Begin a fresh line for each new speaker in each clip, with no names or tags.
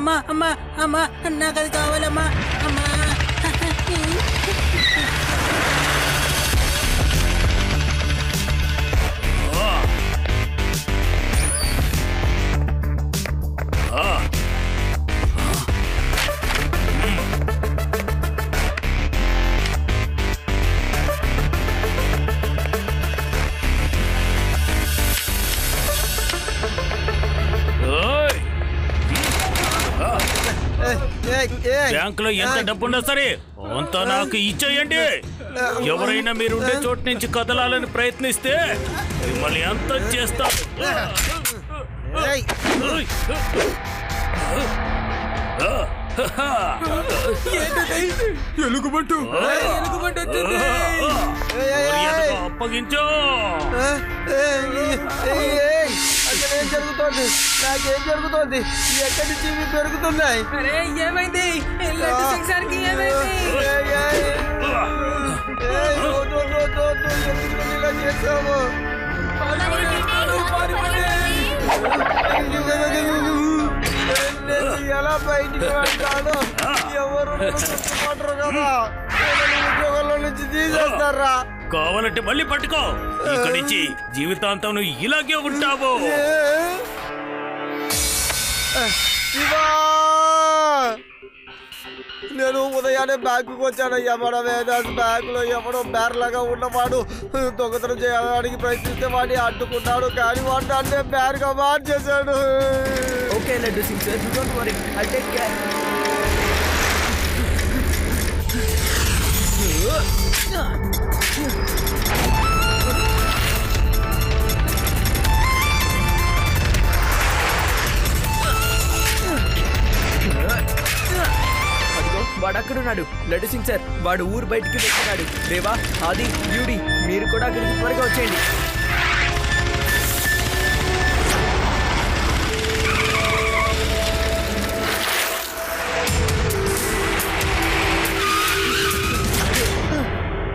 అమ్మా అమ్మా అమ్మా నాకు అది కావాలమ్మా అమ్మా.
బ్యాంకులో ఎంత డబ్బున్నా సరే అంతా నాకు ఇచ్చేయండి. ఎవరైనా మీరు ఉండే చోటు నుంచి కదలాలని ప్రయత్నిస్తే మిమ్మల్ని ఎంత చేస్తారు.
ఎలుగుబంటు
అప్పగించో.
ఏం జరుగుతోంది? నాకేం జరుగుతోంది? ఎక్కడి నుంచి ఇవి పెరుగుతున్నాయి?
ఏమైంది?
ఇలా చేసాము. ఎలా బయటికి వెళ్తాను? ఎవరు పట్టరు కదా, ఉద్యోగంలో నుంచి తీసేస్తారా?
కావాలంటే మళ్ళీ పట్టుకో. ఇక్కడి నుంచి జీవితాంతం నువ్వు ఇలాగే ఉంటావు.
నేను ఉదయాన్నే బ్యాంకుకి వచ్చానయ్యా. మన వేదాస్ బ్యాంకులో ఎవడో బేర్లాగా ఉన్నవాడు దొంగతనం చేయడానికి ప్రయత్నిస్తే వాడిని అడ్డుకున్నాడు, కానీ వాడు నన్నే బేర్గా మార్చేశాడు.
Okay Laddu Singh sir, don't worry, I take care. వాడు అక్కడున్నాడు. లడ్డు సింగ్ సార్, వాడు ఊరు బయటికి వెళ్తున్నాడు. దేవా, ఆది, యూడి, మీరు కూడా అక్కడికి త్వరగా వచ్చేయండి.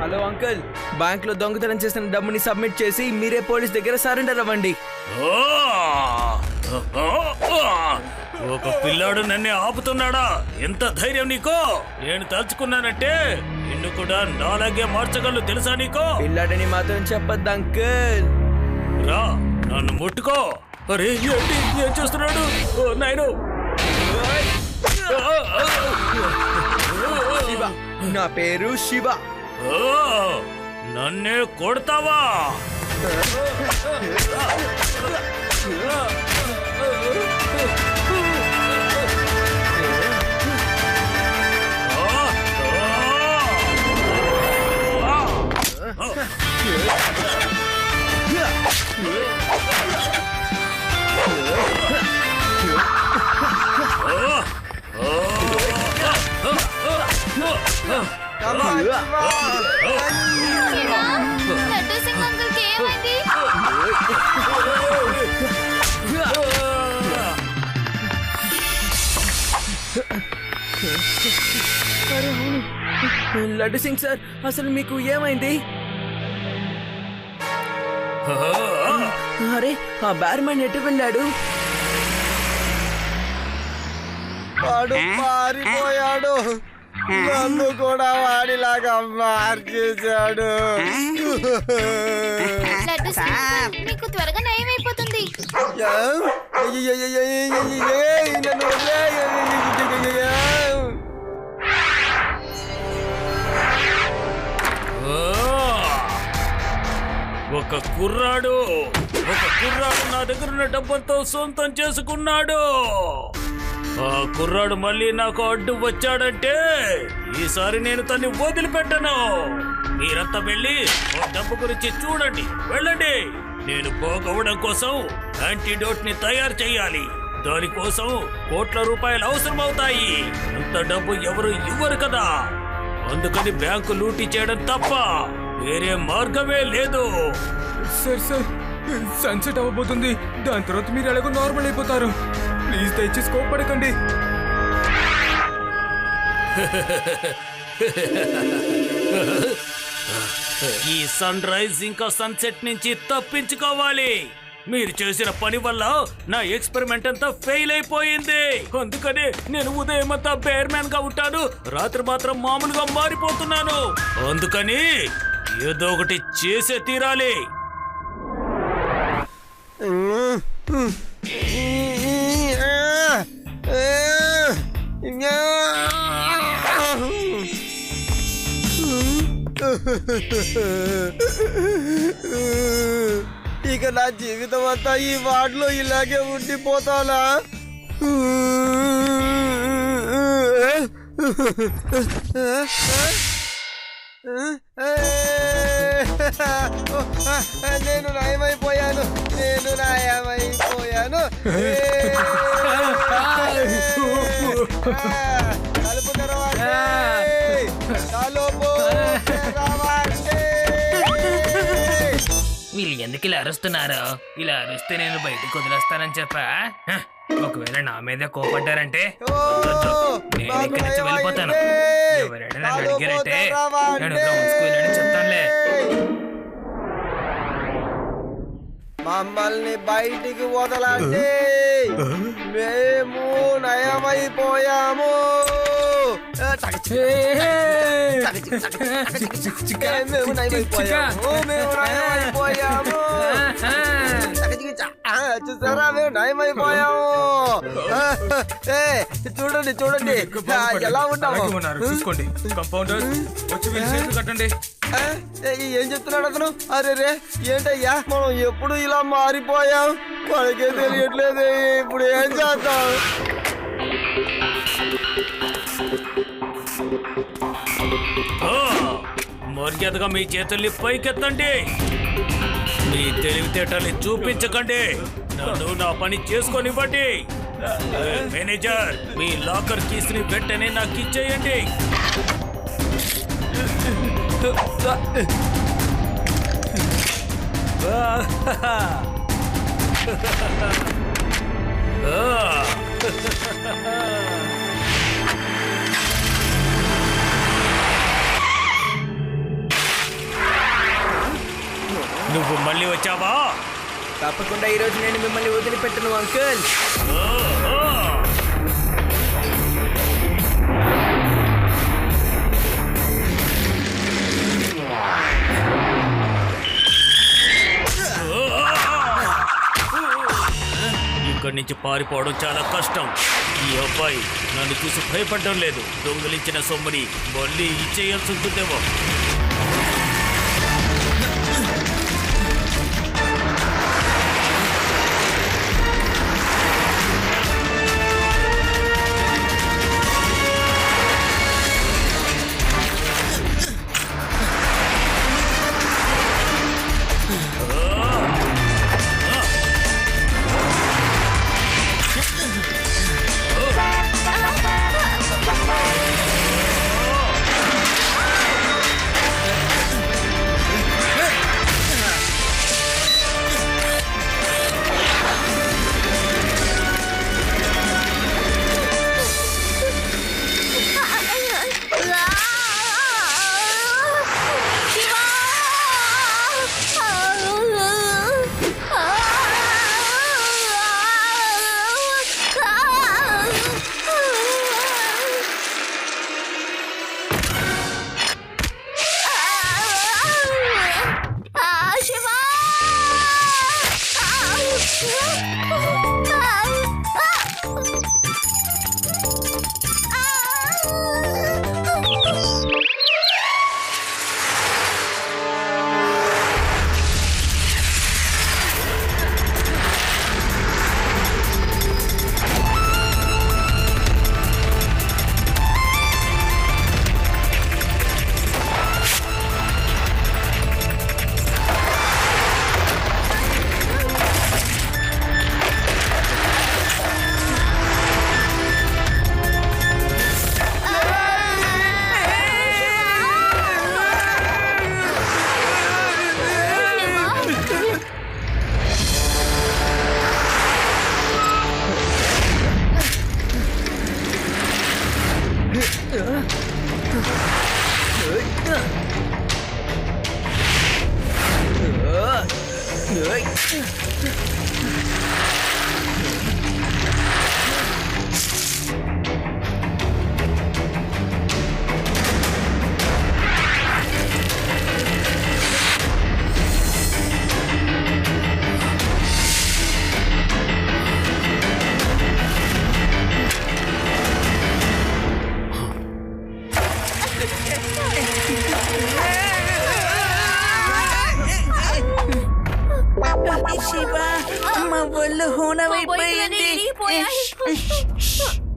హలో అంకుల్, బ్యాంక్ లో దొంగతనం చేసిన డబ్బుని సబ్మిట్ చేసి మీరే పోలీస్ దగ్గర సరెండర్ అవ్వండి.
ఒక పిల్లాడు నన్ను ఆపుతున్నాడా? ఎంత ధైర్యం నీకో? నేను తలుచుకున్నానంటే నిన్ను కూడా నాలాగే మార్చగలను, తెలుసా నీకో?
పిల్లాడని మాత్రం చెప్పద్దు అంకుల్.
రా, నన్ను ముట్టుకో. అరే ఏంటి, ఏం చేస్తున్నాడు? నాయను,
శివ, నా పేరు శివ.
నన్నే కొడతావా?
లడ్డు సింగ్ అంకుల్కి ఏమైంది?
లడ్డు సింగ్ సార్, అసలు మీకు ఏమైంది? అరే, ఆ బ్యార్మన్ ఎటు వెళ్ళాడు?
వాడు పారిపోయాడు. నన్ను కూడా వాడిలాగా మార్చేశాడు.
లడ్డు సింగ్ అంకుల్, మీకు త్వరగా నయం అయిపోతుంది.
నన్ను వదిలేయ్.
ఒక కుర్రాడు నా దగ్గర ఉన్న డబ్బంతో సొంతం చేసుకున్నాడు. ఆ కుర్రాడు మళ్ళీ నాకు అడ్డు వచ్చాడంటే ఈసారి నేను తన్ని వదిలిపెట్టను. మీరంతా వెళ్ళి ఆ డబ్బు గురించి చూడండి, వెళ్ళండి. నేను పోగొవడం కోసం యాంటీడోట్ ని తయారు చేయాలి. దానికోసం కోట్ల రూపాయలు అవసరం అవుతాయి. అంత డబ్బు ఎవరు ఇవ్వరు కదా, అందుకని బ్యాంకు లూటీ చేయడం తప్ప వేరే మార్గమే లేదు.
సార్ సార్, సన్సెట్ అవ్వబోతుంది. దాని తర్వాత మీరు ఎలాగో నార్మల్ అయిపోతారు. ప్లీజ్ దయచేసి కోప్పడకండి.
ఈ సన్ రైజ్ ఇంకా సన్సెట్ నుంచి తప్పించుకోవాలి. మీరు చేసిన పని వల్ల నా ఎక్స్పెరిమెంట్ అంతా ఫెయిల్ అయిపోయింది. అందుకని నేను ఉదయం అంతా బేర్ మ్యాన్ గా ఉంటాను, రాత్రి మాత్రం మామూలుగా మారిపోతున్నాను. అందుకని ఏదో ఒకటి చేసే తీరాలి.
ఇక నా జీవితం అంతా ఈ వార్డులో ఇలాగే ఉండిపోతానా? నేను నయమైపోయాను. తలుపు తెరవండి.
వీళ్ళు ఎందుకు ఇలా అరుస్తున్నారు? ఇలా అరుస్తే నేను బయటకు వదిలేస్తానని చెప్పా. ఒకవేళ నా మీద కోపడ్డారంటే నేను ఇక్కడి నుంచి వెళ్ళిపోతాను. ఎవరైనా నన్ను అడిగారంటే నేను గ్రౌండ్ స్కూల్ అని చెప్తానులే.
మమ్మల్ని బయటికి వదలండి. మేము నయమైపోయాము. చూసారా, మేము నయమైపోయాము. చూడండి చూడండి ఎలా ఉన్నాము.
చూసుకోండి. కంపౌండర్ వచ్చి వీళ్ళ చేతులు కట్టండి.
ఏం చెప్తున్నాడు అతను? అరే రే, ఏంటయ్యా మనం ఎప్పుడు ఇలా మారిపోయాం? మనకే తెలియట్లేదు. ఇప్పుడు ఏం చేద్దాం?
మర్యాదగా మీ చేతుల్ని పైకెత్తండి. మీ తెలివితేటల్ని చూపించకండి. నన్ను నా పని చేసుకొనివ్వండి. మేనేజర్, మీ లాకర్ కీస్ ని వెంటనే నాకు ఇచ్చేయండి. నువ్వు మళ్ళీ వచ్చావా?
తప్పకుండా ఈరోజు నేను మిమ్మల్ని వదిలిపెట్టను అంకుల్.
ఇక్కడి నుంచి పారిపోవడం చాలా కష్టం. ఈ అబ్బాయి నన్ను చూసి భయపడడం లేదు. దొంగిలించిన సొమ్ముని మళ్ళీ ఇచ్చేయాల్సి ఉంటుందేమో.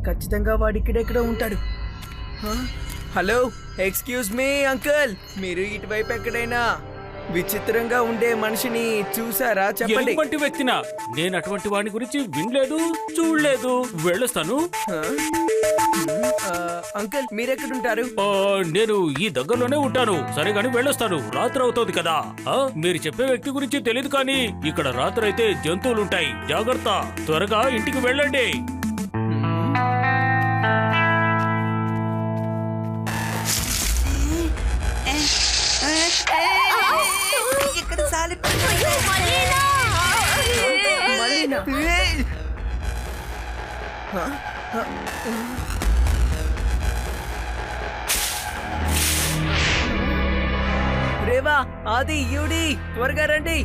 ఖచ్చితంగా వాడు ఇక్కడెక్కడో ఉంటాడు. హలో, ఎక్స్క్యూజ్ మీ అంకుల్, మీరు ఇటువైపు ఎక్కడైనా విచిత్రంగా ఉండే మనిషిని చూసారా చెప్పండి.
ఎటువంటి వ్యక్తినా? నేను అటువంటి వాడి గురించి వినలేదు, చూడలేదు. వెళ్ళొస్తాను.
అంకుల్ మీరెక్కడుంటారు?
నేను ఈ దగ్గరలోనే ఉంటాను. సరే గాని వెళ్ళొస్తాను. రాత్రి అవుతుంది కదా. మీరు చెప్పే వ్యక్తి గురించి తెలియదు కానీ ఇక్కడ రాత్రి అయితే జంతువులుంటాయి. జాగ్రత్త. త్వరగా ఇంటికి వెళ్ళండి.
రేవా, ఆది, యూడి, త్వరగా రండి.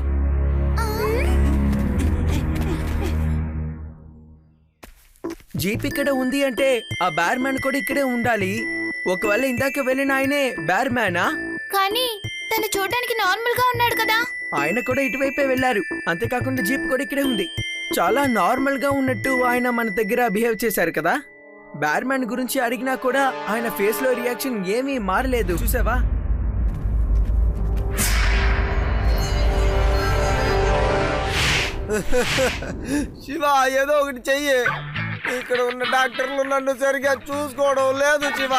జీప్ ఇక్కడ ఉంది అంటే ఆ బ్యార్ మ్యాన్ కూడా ఇక్కడే ఉండాలి. ఒకవేళ ఇందాక వెళ్ళిన ఆయనే బ్యార్ మ్యానా?
కానీ తను చూడడానికి నార్మల్ గా ఉన్నాడు కదా.
ఆయన కూడా ఇటువైపే వెళ్లారు. అంతేకాకుండా జీప్ కూడా ఇక్కడే ఉంది. చాలా నార్మల్ గా ఉన్నట్టు ఆయన మన దగ్గర బిహేవ్ చేశారు కదా. బ్యార్ మ్యాన్ గురించి అడిగినా కూడా ఆయన ఫేస్ లో రియాక్షన్ ఏమీ మారలేదు. చూసావా?
శివ, ఏదో ఒకటి చెయ్యి. ఇక్కడ ఉన్న డాక్టర్లు నన్ను సరిగా చూసుకోవడం లేదు శివ.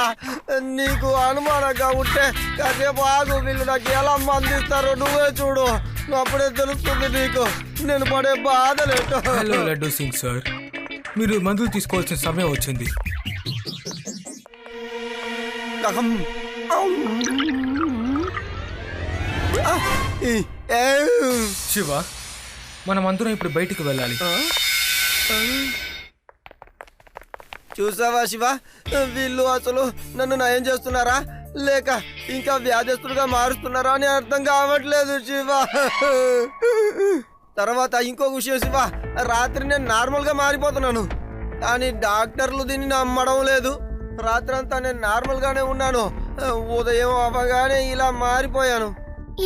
నీకు అనుమానంగా ఉంటే కాసేపు ఆగు. వీళ్ళు నాకు ఎలా మందిస్తారో నువ్వే చూడు. అప్పుడే తెలుస్తుంది నీకు నేను పడే బాధలేటో.
హలో లడ్డు సింగ్ సార్, మీరు మందులు తీసుకోవాల్సిన సమయం వచ్చింది. శివ, మనం అందరం ఇప్పుడు బయటికి వెళ్ళాలి.
చూసావా శివ, వీళ్ళు అసలు నన్ను నయం చేస్తున్నారా లేక ఇంకా వ్యాధస్తులుగా మారుస్తున్నారా అని అర్థం కావట్లేదు శివ. తర్వాత ఇంకొక విషయం శివ, రాత్రి నేను నార్మల్గా మారిపోతున్నాను కానీ డాక్టర్లు దీన్ని నమ్మడం లేదు. రాత్రంతా నేను నార్మల్గానే ఉన్నాను. ఉదయం అవ్వగానే ఇలా మారిపోయాను.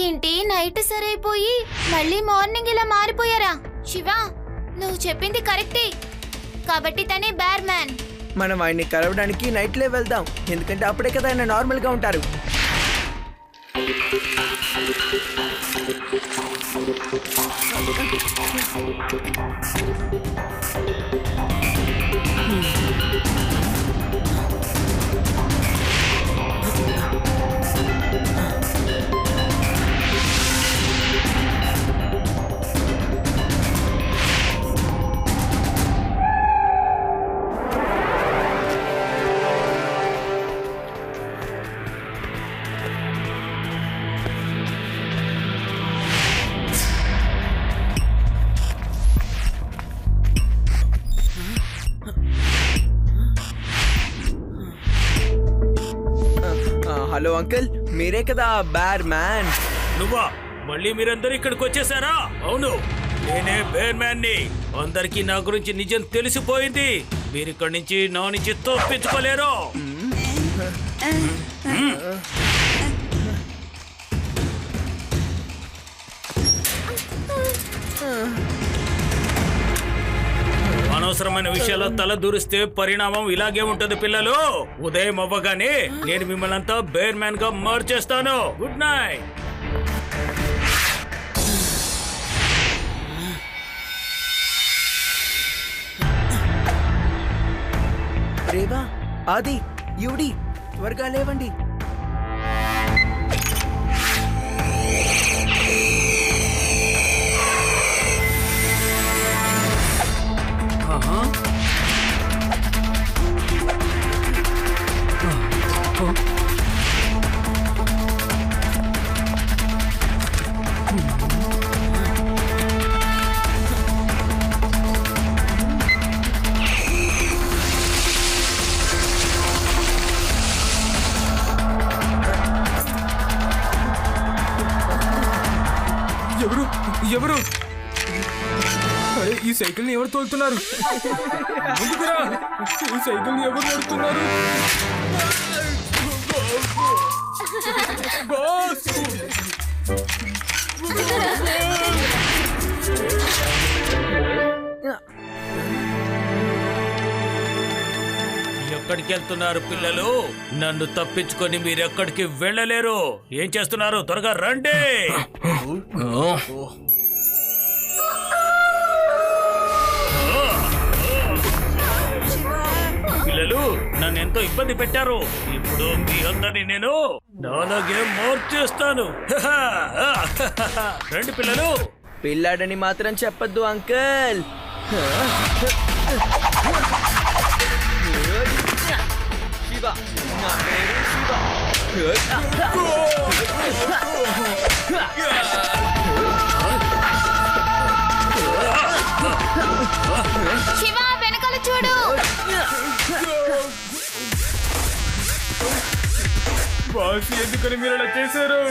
ఏంటి, నైట్ సరైపోయి మళ్ళీ మార్నింగ్ ఇలా మారిపోయారా? శివ, నువ్వు చెప్పింది కరెక్టే. కాబట్టి తనే బ్యార్ మ్యాన్.
మనం ఆయన్ని కలవడానికి నైట్లే వెళ్దాం, ఎందుకంటే అప్పుడే కదా ఆయన నార్మల్ గా ఉంటారు. హలో అంకుల్, మీరే కదా బ్యార్ మ్యాన్?
నువ్వా? మళ్ళీ మీరందరూ ఇక్కడికి వచ్చేసారా? అవును, నేనే బేర్ మ్యాన్ ని. అందరికీ నా గురించి నిజం తెలిసిపోయింది. మీరు ఇక్కడి నుంచి నా నుంచి తప్పించుకోలేరు. అనవసరమైన విషయాల్లో తల దూరిస్తే పరిణామం ఇలాగే ఉంటది పిల్లలు. ఉదయం అవ్వగానే నేను మిమ్మల్ని అంతా బేర్ మ్యాన్ గా మార్చేస్తాను. Good night.
రేవా, ఆది, యూడి, త్వరగా లేవండి.
ఎవరు? అరే ఈ సైకిల్ ని ఎవరు తోలుతున్నారు? ముందుకురా! ఈ సైకిల్ ని ఎవరు నడుపుతున్నారు? బాస్!
ఎక్కడికి వెళ్తున్నారు పిల్లలు? నన్ను తప్పించుకొని మీరు ఎక్కడికి వెళ్ళలేరు. ఏం చేస్తున్నారు? త్వరగా రండి. పిల్లలు నన్ను ఎంతో ఇబ్బంది పెట్టారు. ఇప్పుడు మీ అందరినీ నేను నాలాగే మార్చేస్తాను. రండి పిల్లలు.
పిల్లాడని మాత్రం చెప్పొద్దు అంకుల్. శివ, నా పేరు శివ.
శివ వెనకాల చూడు.
బాస్ ఎందుకని మీరు అలా చేశారు?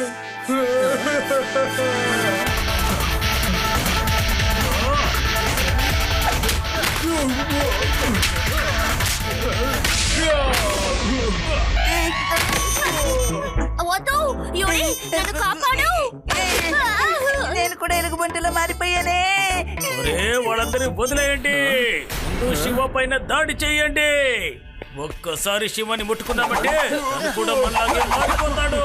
వద్దు యూరి, నన్ను కాపాడు.
నేను కూడా ఎలుగుబంటిలో మారిపోయానే.
ఒరే వాళ్ళందరినీ వదిలేయండి. ముందు శివ పైన దాడి చేయండి. ఒక్కసారి శివని ముట్టుకున్నామంటే తను కూడా మనలాగే మారిపోతాడు.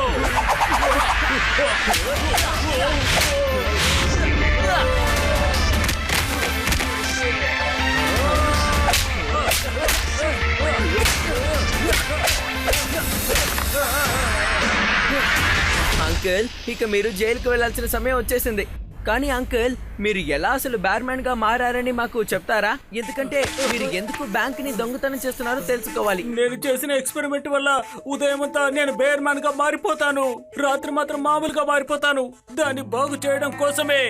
అంకుల్, ఇక మీరు జైలుకు వెళ్లాల్సిన సమయం వచ్చేసింది. కానీ అంకుల్, మీరు ఎలా అసలు బ్యార్మ్యాన్ గా మారారని మాకు చెప్తారా? ఎందుకంటే మీరు ఎందుకు బ్యాంక్ ని దొంగతనం చేస్తున్నారో తెలుసుకోవాలి.
నేను చేసిన ఎక్స్పెరిమెంట్ వల్ల ఉదయం అంతా నేను బేర్మాన్ గా మారిపోతాను, రాత్రి మాత్రం మామూలుగా మారిపోతాను. దాన్ని బాగు చేయడం కోసమే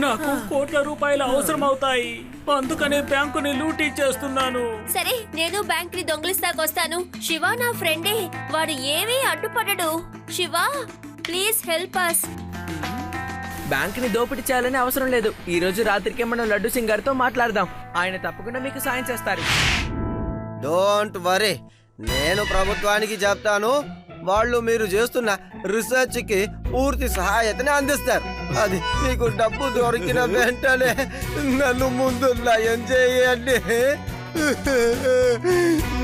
నాకు కోట్ల రూపాయలు అవసరం అవుతాయి. అందుకనే బ్యాంకుని లూటీ చేస్తున్నాను.
సరే, నేను బ్యాంక్ ని దొంగిలిస్తాకొస్తాను. శివ నా ఫ్రెండే, వాడు ఏమీ అడ్డుపడడు. Shiva, please help us.
Bank ని దోపిడీ చేయాలని అవసరం లేదు. ఈ రోజు రాత్రికే మనం లడ్డు సింగ్ గారితో మాట్లాడదాం. ఆయన తప్పకుండా మీకు సాయం చేస్తారు.
డోంట్ వరీ, నేను ప్రభుత్వానికి చెప్తాను. వాళ్ళు మీరు చేస్తున్న రీసెర్చ్ కి పూర్తి సహాయతని అందిస్తారు. అది మీకు డబ్బు దొరికిన వెంటనే నన్ను ముందు నయం చేయండి.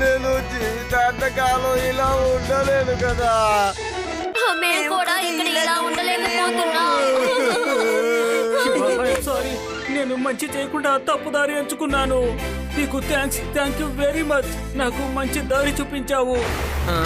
నేను జీవితాంతకాలం ఇలా ఉండలేను కదా.
మేము కూడా ఇక్కడ ఇలా ఉండలేకపోతున్నాం.
సారీ, నేను మంచి చేయకుండా తప్పుదారి ఎంచుకున్నాను. నీకు థ్యాంక్ యూ వెరీ మచ్. నాకు మంచి దారి చూపించావు.
ఆ?